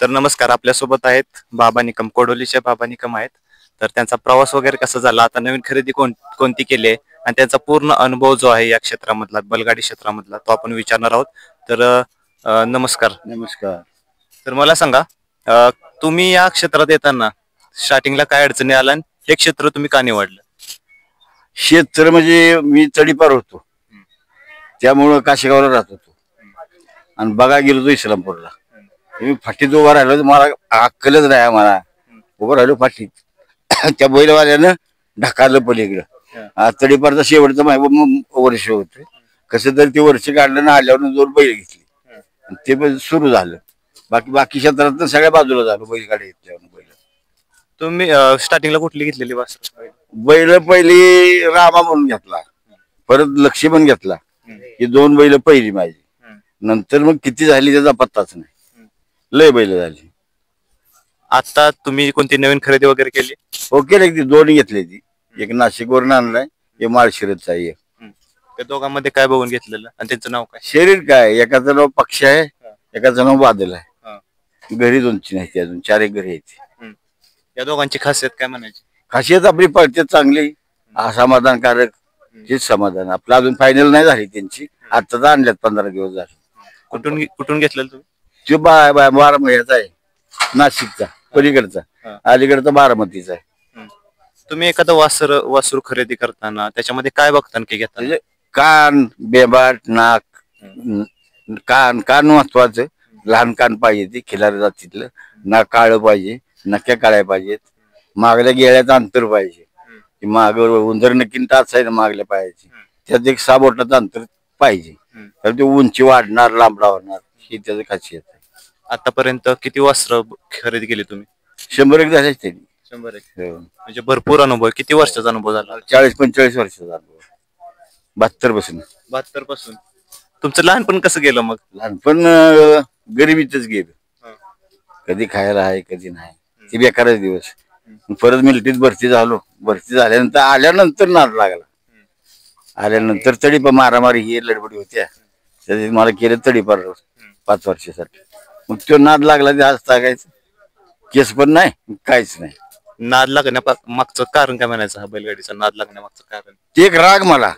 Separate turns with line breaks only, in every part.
तर नमस्कार, आपल्यासोबत आहेत बाबा निकम, कोडोलीचे बाबा निकम आहेत. तर त्यांचा प्रवास वगैरे कसा झाला, आता नवीन खरेदी कोणती केली आहे आणि त्यांचा पूर्ण अनुभव जो आहे या क्षेत्रामधला, बैलगाडी क्षेत्रामधला, तो आपण विचारणार आहोत. तर नमस्कार.
नमस्कार.
तर मला सांगा, तुम्ही या क्षेत्रात येताना स्टार्टिंगला काय अडचणी आल्या आणि हे क्षेत्र तुम्ही का निवडलं?
क्षेत्र म्हणजे मी चढीपार होतो, त्यामुळं काशेगावला राहत होतो आणि बघा गेलो होतो इस्लामपूरला. मी फाटीत उभा राहिलो, मला अक्कलच नाही. मला उभं राहिलो फाटीत, त्या बैलवाल्यानं ढकाललं पलीकडं. तडीपारचा शेवटचं वर्ष होत, कसं तरी ते वर्ष काढलं ना, आल्यावर 2 बैल घेतली, ते पण सुरू झालं. बाकी क्षेत्रात सगळ्या बाजूला झालं बैलगाडी घेतल्यावर. बैल
तुम्ही स्टार्टिंगला कुठली घेतलेली वासर?
बैल पहिली रामा म्हणून घेतला, परत लक्ष्मण घेतला. ही 2 बैल पहिली माझी. नंतर मग किती झाली त्याचा पत्ताच नाही, लय बैल झाली.
आता तुम्ही कोणती नवीन खरेदी वगैरे केली?
हो, केली. ती 2 घेतली. ती एक नाशिकवरून आणलाय, हे माळशिरसचा आहे.
त्या दोघांमध्ये काय बघून घेतलेलं आणि त्यांचं नाव काय?
शरीर काय, एकाचं नाव पक्ष आहे, एकाचं नाव बादल आहे. घरी 2-3 आहेत, अजून 4 एक घरी आहेत.
या दोघांची खासियत काय म्हणायची?
खासियत आपली पळते चांगली, समाधानकारक. हेच समाधान आपलं. अजून फायनल नाही झाली त्यांची, आता तर आणल्यात 15 दिवस झाले.
कुठून घेतलेलं तुम्ही?
तो बारामतीचा आहे, नाशिकचा पलीकडचा. अलीकडचा बारामतीचा आहे.
तुम्ही एखादं वासरू खरेदी करताना त्याच्यामध्ये काय बघता की घेता?
म्हणजे कान, बेबाट, नाक. कान महत्वाचं. लहान कान पाहिजे, ते खिलार जातीतलं. नाक काळं पाहिजे, नक्या काळ्या पाहिजेत. मागल्या गेळ्याचं अंतर पाहिजे. माग उंदर नक्की टाच आहे ना मागल्या पायाची, त्यात एक 6 बोटाचं अंतर पाहिजे, तर ते उंची वाढणार, लांबडा होणार. ही त्याची खासियत आहे.
आतापर्यंत किती वस्त्र खरेदी केली तुम्ही?
100 एक झालेच त्यांनी.
100 एक म्हणजे भरपूर अनुभव. किती वर्षाचा अनुभव झाला?
40-45 वर्षाचा अनुभव. 72
पासून. तुमचं लहानपण कसं गेलं मग?
लहानपण गरिबीतच गेलं. कधी खायला आहे, कधी नाही. ते बेकारच दिवस. परत मिलिटरीत भरती झालो. भरती आल्यानंतर नाद लागला. आल्यानंतर तडीपार मारामारी ही लडबडी होत्या, त्याच्यात मला केलं तडीपार 5 वर्षासाठी. मग तो नाद लागला, ते आज टाकायचं. केस पण नाही, काहीच नाही.
नाद लागण्या मागचं कारण काय म्हणायचं? हा बैलगाडीचा नाद लागण्यामागचं कारण
ते एक राग मला,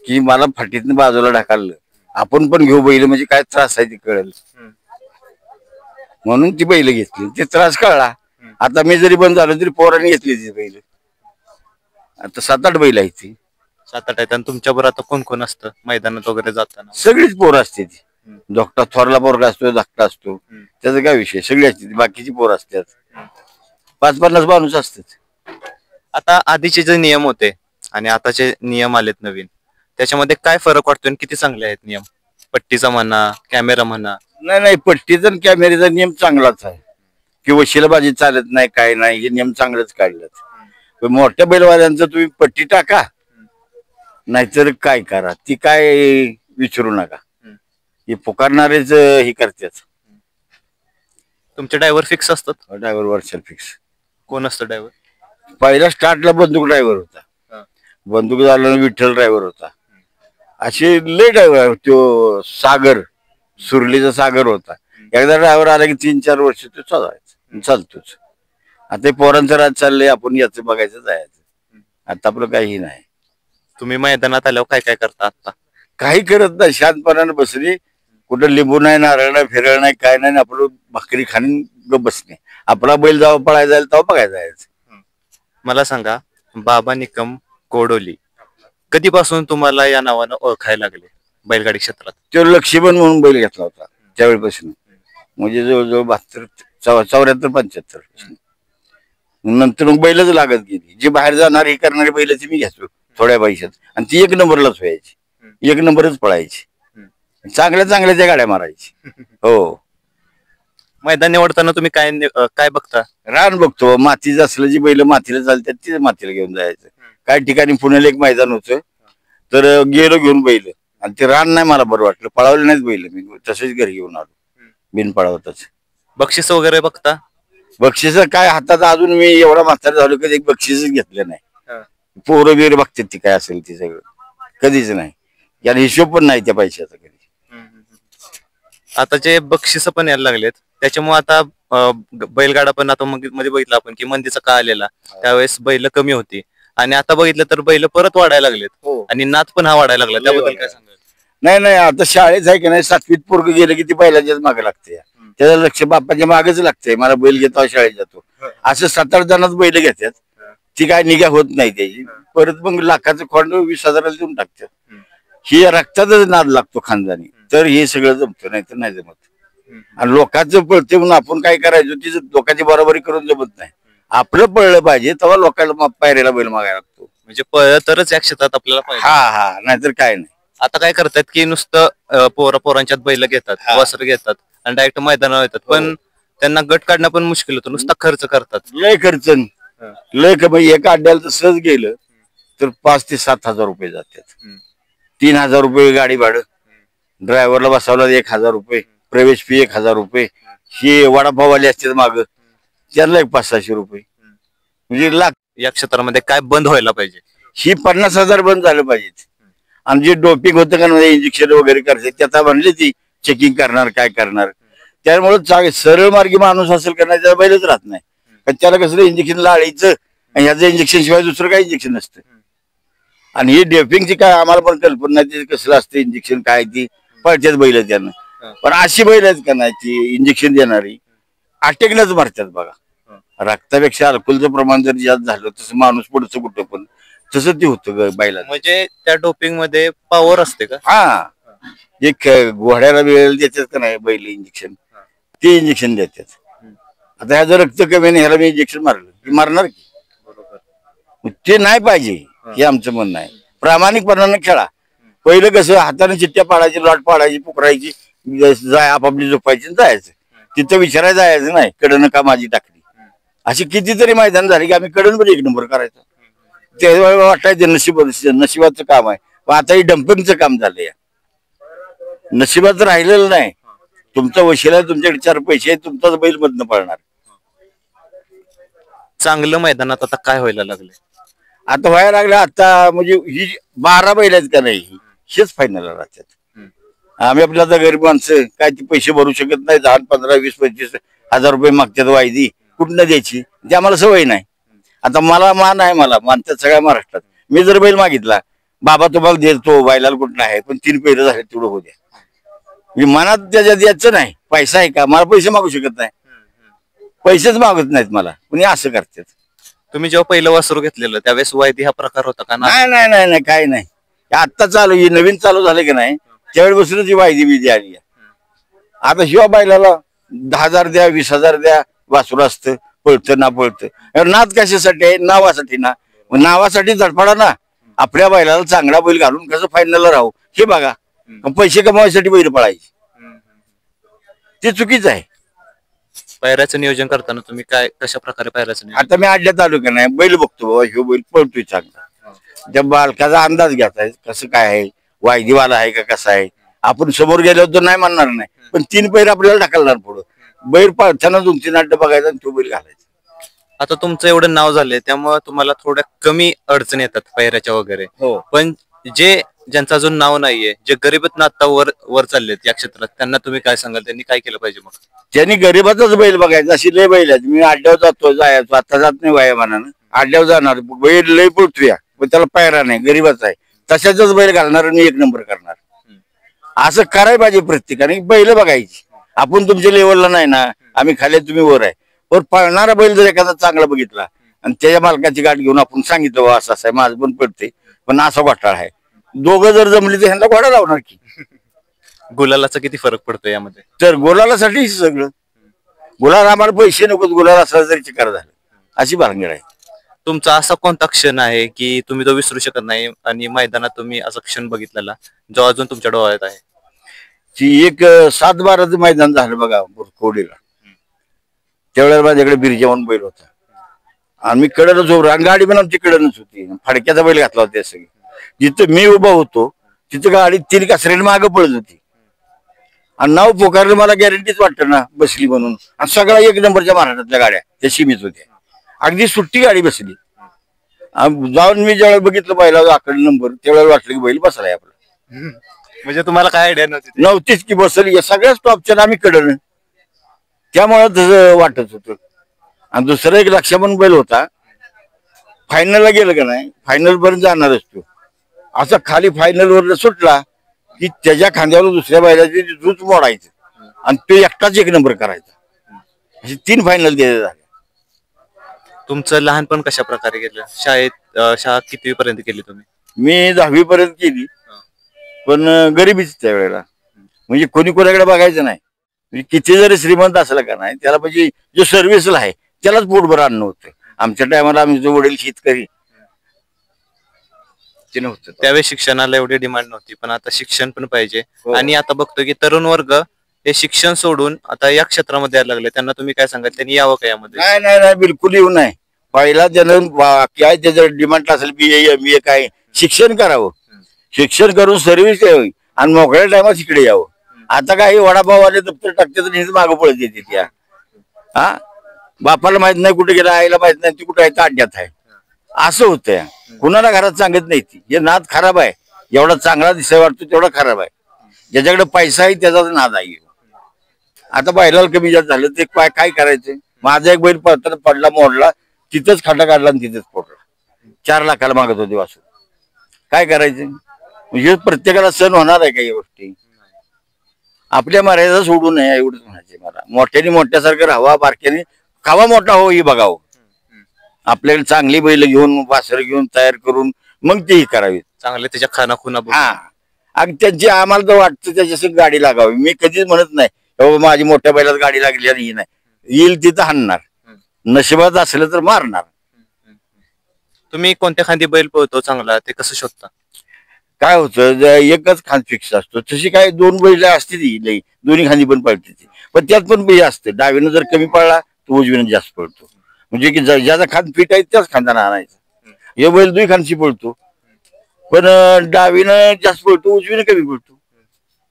की मला फाटीतनं बाजूला ढकललं. आपण पण घेऊ बैल, म्हणजे काय त्रास आहे ते कळलं, म्हणून ती बैल घेतली. ते त्रास कळला. आता मी जरी बंद झालो तरी पोरांनी घेतली ती बैल. आता 7-8 बैल आहेत. ती
7-8 आहेत. आणि तुमच्या बरोबर आता कोण कोण असतं मैदानात वगैरे जाताना?
सगळीच पोरं असते. ती धोकटा थोरला पोरगा असतो, धाकटा असतो, त्याचा काय विषय. सगळी असते, बाकीची पोरं असतात. 5-50 माणूस असतात.
आता आधीचे जे नियम होते आणि आताचे नियम आलेत नवीन, त्याच्यामध्ये काय फरक वाटतो आणि किती चांगले आहेत नियम? पट्टीचा म्हणा, कॅमेरा म्हणा.
नाही, पट्टीचा आणि कॅमेऱ्याचा नियम चांगलाच आहे. किंवा शिलबाजी चालत नाही, काय नाही, हे नियम चांगलंच काढलं. मोठ्या बैलवाल्यांचं तुम्ही पट्टी टाका, नाहीतर काय करा, ती काय विचारू नका. हे पुकारणारेच हे करतात.
तुमचे ड्रायव्हर फिक्स असतात?
ड्रायव्हर वर्षाला फिक्स.
कोण असतं ड्रायव्हर?
पहिला स्टार्टला बंदूक ड्रायव्हर होता. बंदूक झाला विठ्ठल ड्रायव्हर होता. असे लय ड्रायव्हर. तो सागर, सुरलीचा सागर होता. एकदा ड्रायव्हर आला की 3-4 वर्ष तो चालतोच. आता पोरांचं राज चाललंय, आपण याचं बघायचं, जायचं. आता आपलं काही नाही.
तुम्ही मैदानात आल्यावर काय काय करता? आता
काही करत नाही, शांतपणाने बसली. कुठं लिंबू नाही, नारळ नाही, फिरळ नाही, काय नाही. आपलं भाकरी खाणे ग बसणे. आपला बैल जेव्हा पळायला जायला तेव्हा बघायला जायचं.
मला सांगा, बाबा निकम कोडोली कधीपासून तुम्हाला या नावानं ओळखायला लागले बैलगाडी क्षेत्रात?
तो लक्ष्मण म्हणून बैल घेतला होता त्यावेळेपासून, म्हणजे जवळजवळ 74-75. नंतर मग बैलच लागत गेली. जी बाहेर जाणार हे करणारी बैलाची मी घ्यायचो थोड्या पैशात, आणि ती 1 नंबरलाच व्हायची. 1 नंबरच पळायची. चांगल्या त्या गाड्या मारायची. हो.
मैदान निवडताना तुम्ही काय बघता?
रान बघतो. मातीचं असलं, जी बैल मातीला चालतात ती मातीला घेऊन जायचं. काही ठिकाणी पुण्याला एक मैदान होतं, तर गेलो घेऊन बैल, आणि ते रान नाही मला बरं वाटलं, पळावलं नाहीच बैल. मी तसेच घरी घेऊन आलो बिन पळावताच.
बक्षीस वगैरे बघता?
बक्षीस काय, हातात अजून मी एवढा म्हातारा झालो कधी एक बक्षीसच घेतलं नाही. पोरं बिर बघतात ती काय असेल ती, सगळं कधीच नाही. याला हिशोब पण नाही त्या पैशाचा कधी.
आता जे बक्षीस पण यायला लागलेत, त्याच्यामुळे आता बैलगाडा पण आता मध्ये बघितलं आपण की मंदीचा काळ आलेला, त्यावेळेस बैल कमी होती आणि आता बघितलं तर बैल परत वाढायला लागलेत
हो.
आणि नाद पण हा वाढायला लागला. त्याबद्दल काय सांगाल?
नाही नाही, आता शाळेत आहे की नाही, 7वीत पोरग गेलं की ती बैलाच्याच मागे लागते. त्याचं लक्ष बापाच्या मागेच लागतंय, मला बैल घेतो शाळेत जातो. असं 7-8 जणांच बैल घेतात, ती काय निगा होत नाही त्याची. परत मग लाखाचं खोंड 20,000 देऊन टाकतात. ही रक्तातच नाद लागतो खानदानी, तर हे सगळं जमतं, नाही तर नाही जमत. आणि लोकांचं पळते म्हणून आपण काय करायचं, ती लोकांची बरोबरी करून जमत नाही. आपलं पळलं पाहिजे तेव्हा लोकांना पायऱ्याला बैल मागायला लागतो.
म्हणजे पळलं तरच या क्षेत्रात आपल्याला फायदा.
हा, नाहीतर काय नाही.
आता काय करतात की नुसतं पोरांच्यात बैल घेतात, वासर घेतात आणि डायरेक्ट मैदानावर येतात, पण त्यांना गट काढणं पण मुश्किल होतं, नुसता खर्च करतात.
लय खर्च, लय कमी. एका अड्ड्याला सहज गेलं तर 5,000 ते 7,000 रुपये जातात. 3,000 रुपये गाडी भाडं, ड्रायव्हरला बसावला 1,000 रुपये, प्रवेश फी 1,000 रुपये, हे वडापाववाले असतात माग, त्यांना 500-600 रुपये. म्हणजे लाख.
या क्षेत्रामध्ये काय बंद व्हायला पाहिजे?
ही 50,000 बंद झालं पाहिजे. आणि जे डोपिंग होतं का इंजेक्शन वगैरे करते, त्याचा म्हणले ती चेकिंग करणार, काय करणार. त्यामुळे सरळ मार्गी माणूस असेल का नाही त्याला बैलच राहत नाही. पण त्याला कसं इंजेक्शन लाळीचं आणि ह्याचं इंजेक्शन शिवाय दुसरं काही इंजेक्शन नसतं. आणि ही डोपिंगची काय आम्हाला पण कल्पना नाही, कसलं असतं इंजेक्शन काय, ती पळतात बैल त्यानं. पण अशी बैल आहेत का नाही ती इंजेक्शन देणारी अटॅकनच मारतात बघा. रक्तापेक्षा अल्कोहोलचं प्रमाण जर जास्त झालं तसं माणूस पुढचं कुठं पण तसं ते होतं बैला.
म्हणजे त्या डोपिंग मध्ये पॉवर असते का?
हा, एक घोड्याला वेळ देतात का नाही बैल इंजेक्शन, ते इंजेक्शन देतात. आता ह्याचं रक्त कमी नाही, ह्याला मी इंजेक्शन मारलं मारणार की, ते नाही पाहिजे. हे आमचं म्हणणं आहे. प्रामाणिकपणानं खेळा. पहिलं कसं हाताने चिठ्ठ्या पाडायची, लॉट पाडायची, पुकरायची, जाय आपापली झोपायची जायचं. तिथं विचारायला जायचं नाही कडनं का माझी टाकली. अशी कितीतरी मैदान झाली की आम्ही कडन पण 1 नंबर करायचो. ते वाटायचं नशिबाचं काम आहे. पण आता हे डम्पिंगचं काम झालंय. नशिबाचं राहिलेलं नाही. तुमचा वशिला, तुमच्याकडे 4 पैसे आहेत, तुमचाच बैल मधनं पळणार.
चांगलं मैदानात आता काय व्हायला लागले?
आता व्हायला लागलं आता, म्हणजे ही 12 बैल आहेत का नाही, हेच फायनलला राहतात. आम्ही आपल्या आता गरीब माणसं काय ती पैसे भरू शकत नाही. 10, 15, 20, 25,000 रुपये मागतात वायदी, कुठनं द्यायची ते आम्हाला सवय नाही. आता मला मान आहे, मला मानतात सगळ्या महाराष्ट्रात. मी जर बैल मागितला, बाबा तुम्हाला देतो, बैलाला कुठं आहे, पण 3 पैर झाले तेवढं होऊ द्या. मी मनात त्याच्यात द्यायचं नाही. पैसा आहे का, मला पैसे मागू शकत नाही, पैसेच मागत नाहीत मला, पण असं करतात.
तुम्ही जेव्हा पहिलं वासरू घेतलेलं त्यावेळेस वायदी हा प्रकार होता का?
नाही नाही नाही नाही, काही नाही. आता चालू, ही नवीन चालू झालं की नाही, त्यावेळेपासूनच ही वायदी बिदी आली. आता शिवा बैलाला 10,000 द्या, 20,000 द्या, वासरू असतं, पळतं ना पळतं. नाद कशासाठी आहे? नावासाठी ना. नावासाठी झडपडा ना. आपल्या बैलाला चांगला बैल घालून कसं फायनलला राहू हे बघा. पैसे कमवायसाठी बैल पळायचे, ते चुकीचं आहे.
पायऱ्याचं नियोजन करताना तुम्ही काय कशा प्रकारे पायऱ्याचं नियोजन?
आता मी अड्ड्यात आलो का नाही, बैल बघतो बाबा, ह्यो बैल पळतोय चांगला, त्या बालकाचा अंदाज घ्यायचा कसं काय आहे, वायदीवाला आहे का कसा आहे. आपण समोर गेलो तर नाही म्हणणार नाही, पण 3 पैर आपल्याला ढकलणार पुढं. बैल पळताना 2-3 अड्डे बघायचा आणि तो बैल घालायचा.
आता तुमचं एवढं नाव झालंय त्यामुळे तुम्हाला थोड्या कमी अडचणी येतात पायऱ्याच्या वगैरे. पण ज्यांचं अजून नाव नाहीये, जे गरीबात आता वर चाललेत या क्षेत्रात, त्यांना तुम्ही काय सांगाल? त्यांनी काय केलं पाहिजे? मग
त्यांनी गरीबाचाच बैल बघायचा. अशी लय बैल आहेत. मी अड्ड्यावर जातो, जायचो, आता जात नाही वयामानानं. अड्ड्यावर जाणार, बैल लय पळतोय पण त्याला पायरा नाही, गरीबाचा आहे, तशाच बैल घालणार आणि 1 नंबर करणार. असं करायला पाहिजे प्रत्येकाने. बैल बघायची. आपण तुमच्या लेवलला नाही ना, आम्ही खाली, तुम्ही वर आहे. पण पळणारा बैल जर एखादा चांगला बघितला आणि त्याच्या मालकाची गाठ घेऊन आपण सांगितलं असं असं आहे, माझं पण पडते पण असा घोटाळा आहे, दोघं जर जमली तर ह्यांना घोडा लावणार की.
गुलालाचा किती फरक पडतो यामध्ये?
तर गुलालासाठी सगळं. गुलाल आम्हाला पैसे नको, गुलाल असला तरी चिकार झालं, अशी भानगड आहे.
तुमचा असा कोणता क्षण आहे की तुम्ही तो विसरू शकत नाही आणि मैदानात तुम्ही असा क्षण बघितलेला जो अजून तुमच्या डोळ्यात आहे?
ती एक 7-12चं मैदान झालं बघा कोडीला. त्यावेळेला माझ्याकडे बिरजा म्हणून बैल होता आणि मी कडनच होतो, गाडी पण आमची कडनच होती, फडक्याचा बैल घातला होता. सगळी जिथं मी उभा होतो तिथं गाडी 3 कासऱ्याने मागं पळत होती आणि नाव पोकारलं, मला गॅरंटीच वाटतं ना बसली म्हणून. आणि सगळ्या 1 नंबरच्या महाराष्ट्रातल्या गाड्या त्या सीमित होत्या, अगदी सुट्टी गाडी बसली. जाऊन मी ज्यावेळेला बघितलं बैला आकड नंबर, त्यावेळेला वाटलं की बैल बसलाय आपला.
म्हणजे तुम्हाला काय आयडिया
नव्हतीच की बसली. या सगळ्या स्टॉपच्या आम्ही कडन त्यामुळे तसं वाटत होतं. आणि दुसरा एक लक्षापण बैल होता, फायनलला गेलं का नाही, फायनल पर्यंत जाणारच तो. असा खाली फायनल वर सुटला की त्याच्या खांद्यावर दुसऱ्या बैलाची झूज मोडायचं आणि तो एकटाच एक नंबर करायचा. अशी 3 फायनल दिले झाले.
तुमचं लहानपण कशा प्रकारे गेलं? शाळा कितवी पर्यंत केली तुम्ही?
मी 10वी पर्यंत केली, पण गरिबीच त्यावेळेला. म्हणजे कोणी कोणाकडे बघायचं नाही. म्हणजे किती जरी श्रीमंत असला का नाही, त्याला म्हणजे जो सर्व्हिसला आहे त्यालाच पोटभर अन्न होतं. आमच्या टायमाला आमचे वडील शेतकरी ते नव्हतं.
त्यावेळी शिक्षणाला एवढी डिमांड नव्हती, पण आता शिक्षण पण पाहिजे.
हो.
आणि आता बघतो की तरुण वर्ग हे शिक्षण सोडून आता या क्षेत्रामध्ये यायला लागले. त्यांना तुम्ही काय सांगाल, त्यांनी यावं का यामध्ये?
नाही नाही नाही, बिलकुल येऊ नाही. पहिला त्यानं काय त्याचं डिमांड असेल BA MBA काय शिक्षण करावं, शिक्षण करून सर्व्हिस यावी आणि मोकळ्या टायमात इकडे यावं. आता काही वडापाववाले दप्तर टाकते मागं पळत येते त्या. हा, बापाला माहित नाही कुठे गेला, आईला माहित नाही ती कुठे आहे, तर अड्ड्यात आहे. असं होतंय. कुणाला घरात सांगत नाही ती. हे नाद खराब आहे. एवढा चांगला दिसाय वाटतो तेवढा खराब आहे. ज्याच्याकडे पैसा आहे त्याचाच नाद आहे. आता बैलाला कमी जास्त झालं ते काय करायचं. माझा एक बैल पडताना पडला, मोडला, तिथंच खाटा काढला आणि तिथंच फोडला. 4 लाखाला मागत होते वासू. काय करायचं? म्हणजे प्रत्येकाला सण होणार आहे का या गोष्टी? आपल्या मर्यादा सोडू नये एवढंच म्हणायचे मला. मोठ्याने मोठ्यासारखं राहावा, बारक्याने खावा मोठा हो ही बघावं. आपल्याकडे चांगली बैल घेऊन वासर घेऊन तयार करून मग तेही करावी.
चांगले त्याच्या खाना खुना
हा, अगदी त्यांची आम्हाला तर वाटतं त्याच्याशी गाडी लागावी. मी कधीच म्हणत नाही माझी मोठ्या बैलात गाडी लागली आणि नाही, येईल तिथं हाणणार, नशिबात असलं तर मारणार.
तुम्ही कोणत्या खांदी बैल पळतो चांगला, ते कसं शोधता?
काय होतं, एकच खांद फिक्स असतो. तशी काय 2 बैल असते ती लई, दोन्ही खांदी पण पळते ती. पण त्यात पण बी असते, डावीनं जर कमी पडला तर उजवीनं जास्त पळतो. म्हणजे की ज्याचा खांद फिट आहे त्याच खांदाना आणायचा. हे बैल 2 खांदशी पळतो, पण डावीनं जास्त पळतो, उजवीनं कमी पळतो.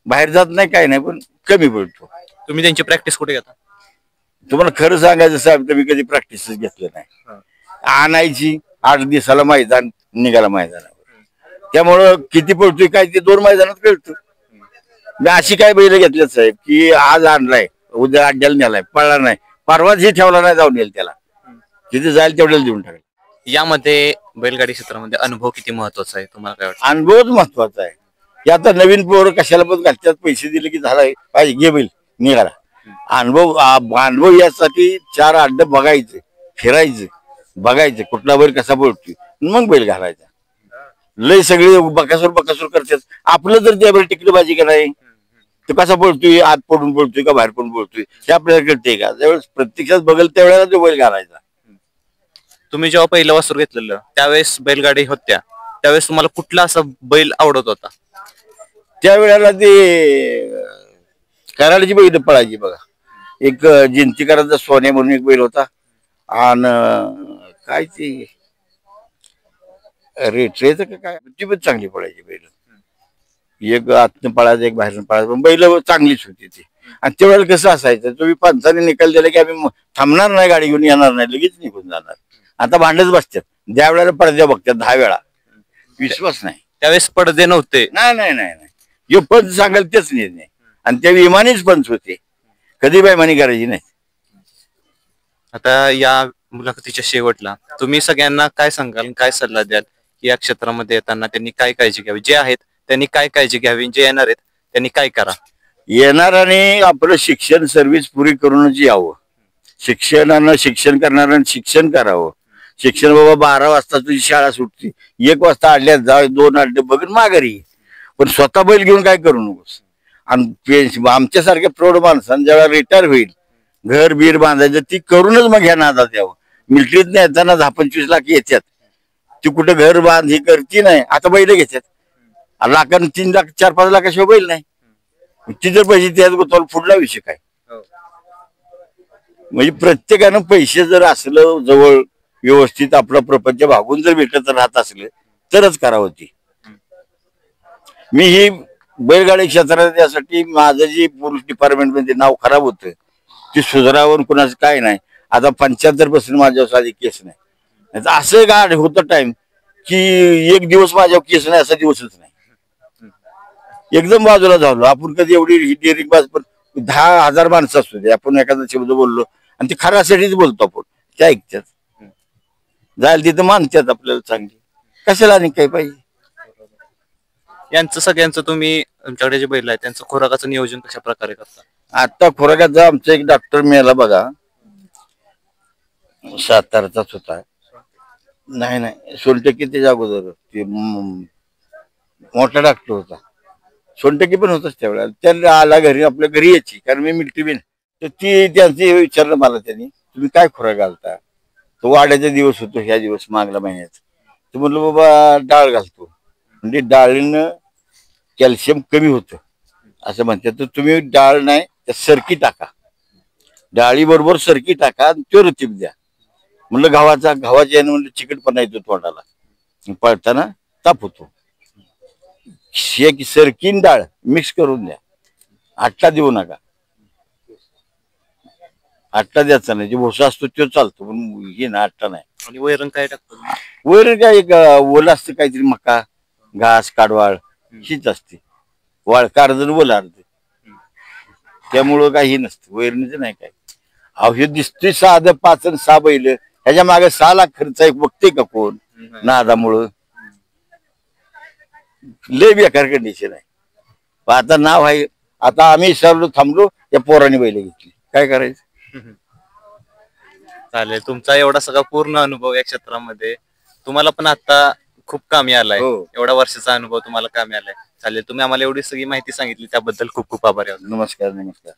बाहेर जात नाही काय नाही, पण कमी पळतो.
तुम्ही त्यांची प्रॅक्टिस कुठे घेता?
तुम्हाला खरं सांगायचं साहेब, तर मी कधी प्रॅक्टिसच घेतलं नाही. आणायची 8 दिवसाला मैदान, निघाला मैदानावर. त्यामुळं किती पळतोय काय ते 2 मैदानात कळतं. मी अशी काय बैल घेतल्यात साहेब की आज आणलाय, उद्या अड्ड्याला नेलाय, पळला नाही, परवाच हे ठेवला नाही, जाऊन येईल त्याला, तिथे जाईल तेवढ्याला देऊन टाकेल.
यामध्ये बैलगाडी क्षेत्रामध्ये अनुभव किती महत्वाचा आहे तुम्हाला काय वाटतं?
अनुभवच महत्वाचा आहे. की आता नवीन पोरं कशाला पण घालतात, पैसे दिले की झालाय पाहिजे घे बैल निघाला. अनुभव यासाठी 4 अड्डे बघायचे, फिरायचे, बघायचे कुठला बैल कसा पळतोय, मग बैल घालायचा. लय सगळे बकासूर करतात. आपलं जर त्यावेळी टिकलं पाहिजे का नाही, तो कसा पळतोय, आत पडून पळतोय का बाहेर पडून पळतोय हे आपल्याला कळते का? त्यावेळेस प्रत्यक्षात बघल त्यावेळेला तो बैल घालायचा.
तुम्ही जेव्हा पहिलं वासर घेतलेलं त्यावेळेस बैलगाडी होत्या, त्यावेळेस तुम्हाला कुठला असा बैल आवडत होता?
त्यावेळेला ते कराडची बैल पळायची बघा. एक जिंतीकरांचा सोन्या म्हणून एक बैल होता, आणि काय ते रेट्रेचं का काय, ती पण चांगली पळायची बैल. एक आतनं पळायचं, एक बाहेरनं पळायचं, पण बैल चांगलीच होती ती. आणि त्यावेळेला कसं असायचं, तुम्ही पंचाने निकाल दिला की आम्ही थांबणार नाही, गाडी घेऊन येणार नाही, लगेच निघून जाणार. आता भांडच बसतात, ज्या वेळेला पडद्या बघतात 10 वेळा, विश्वास नाही.
त्यावेळेस पडदे नव्हते.
नाही नाही नाही नाही, जो पंच सांगाल तेच निर्णय. आणि त्या विमानीच पंच होते, कधी बेमानी करायची नाही.
आता या मुलाखतीच्या शेवटला तुम्ही सगळ्यांना काय सांगाल, काय सल्ला द्याल की या क्षेत्रामध्ये येताना त्यांनी काय काळजी घ्यावी, जे आहेत त्यांनी काय काळजी घ्यावी, जे येणार आहेत त्यांनी काय करा?
येणाऱ्याने आपलं शिक्षण सर्व्हिस पुरी करूनच यावं. शिक्षणानं शिक्षण करणाऱ्यानं शिक्षण करावं. शिक्षण बाबा 12 वाजता तुझी शाळा सुटते, 1 वाजता अड्ड्यात जा, 2 अड्डे बघून माघारी. पण स्वतः बैल घेऊन काय करू नकोस. आणि आमच्यासारख्या प्रौढ माणसांना जेव्हा रिटायर होईल, घर बीर बांधायचं ती करूनच मग ह्या नादात यावं. मिलिटरीत नाही येताना 10-25 लाख येतात, ती कुठं घर बांध ही करती नाही. आता बैल घेतात लाखांना, 3 लाख 4-5 लाखाशिवाय बैल नाही. ती जर पैसे त्यात गुंतवलं, पुढला विषय काय? म्हणजे प्रत्येकानं पैसे जर असलं जवळ, व्यवस्थित आपला प्रपंच भागून जर भेटत राहत असले तरच करावं. ती मी ही बैलगाडी क्षेत्रात यासाठी माझं जे पोलीस डिपार्टमेंट मध्ये नाव खराब होतं ते सुधारावं, कुणाचं काय नाही. आता 75% माझ्यावर साधी केस नाही. असं गाड होतं टाइम की एक दिवस माझ्यावर केस नाही असा दिवसच नाही. एकदम बाजूला झालो आपण. कधी एवढी डेअरिंग बाज पण 10,000 माणसं असू दे, आपण एखादा शब्द बोललो आणि ते खऱ्यासाठीच बोलतो आपण, ते ऐकतात, जायला तिथं मानतात आपल्याला चांगली, कशाला आणि काही पाहिजे.
यांचं सगळ्यांचं तुम्ही तुमच्याकडे जे बैल आहे त्यांचं खुराकाचं नियोजन कशा प्रकारे करता?
आता खुराकाचा आमचा एक डॉक्टर मिळाला बघा, सातारचाच होता. नाही नाही, सोनटक्के त्याच्या अगोदर ते मोठा डॉक्टर होता. सोनटक्के पण होताच त्यावेळेला. त्याला आला घरी, आपल्या घरी यायची, कारण मी मिलिटरी बिन. तर ती त्यांचे विचारलं मला त्यांनी, तुम्ही काय खुराक घालता? तो वाड्याचा दिवस होतो, ह्या दिवस मागल्या महिन्यात. तर म्हणलं बाबा डाळ घालतो, म्हणजे डाळीनं कॅल्शियम कमी होतं असं म्हणतात. तर तुम्ही डाळ नाही तर सरकी टाका, डाळी बरोबर सरकी टाका आणि तो रतीब द्या. म्हणलं गव्हाच्या यानं म्हणलं चिकटपणा येतो तोंडाला, पळताना ताप होतो. शेक सरकीन डाळ मिक्स करून द्या, आट्टा देऊ नका. आट्टा द्यायचा नाही, जे भोसा असतो तो चालतो, पण हे ना आट्टा नाही.
आणि वैरण काय टाकतो?
वैरण काय एक ओलं असतं काहीतरी, मका घास काडवाळ हीच असते, वाळ कारजण ओला अर्ध, त्यामुळं काही नसतं वैरणीचं नाही काय. अहो हे दिसतोय साधं 5 आणि 6 बैल, ह्याच्या मागे 6 लाख खर्च आहे, बघते का कोण? नादामुळं लय बेकार कंडिशन आहे. आता नाव आहे, आता आम्ही सरलो थांबलो, या पोराने बैल घेतली, काय करायचं?
चालेल, तुमचा एवढा सगळा पूर्ण अनुभव या क्षेत्रामध्ये तुम्हाला पण आता खूप कामी आलाय.
हो.
एवढा वर्षाचा अनुभव तुम्हाला कामी आलाय. चालेल, तुम्ही आम्हाला एवढी सगळी माहिती सांगितली त्याबद्दल खूप खूप आभारी आहोत.
नमस्कार नमस्कार.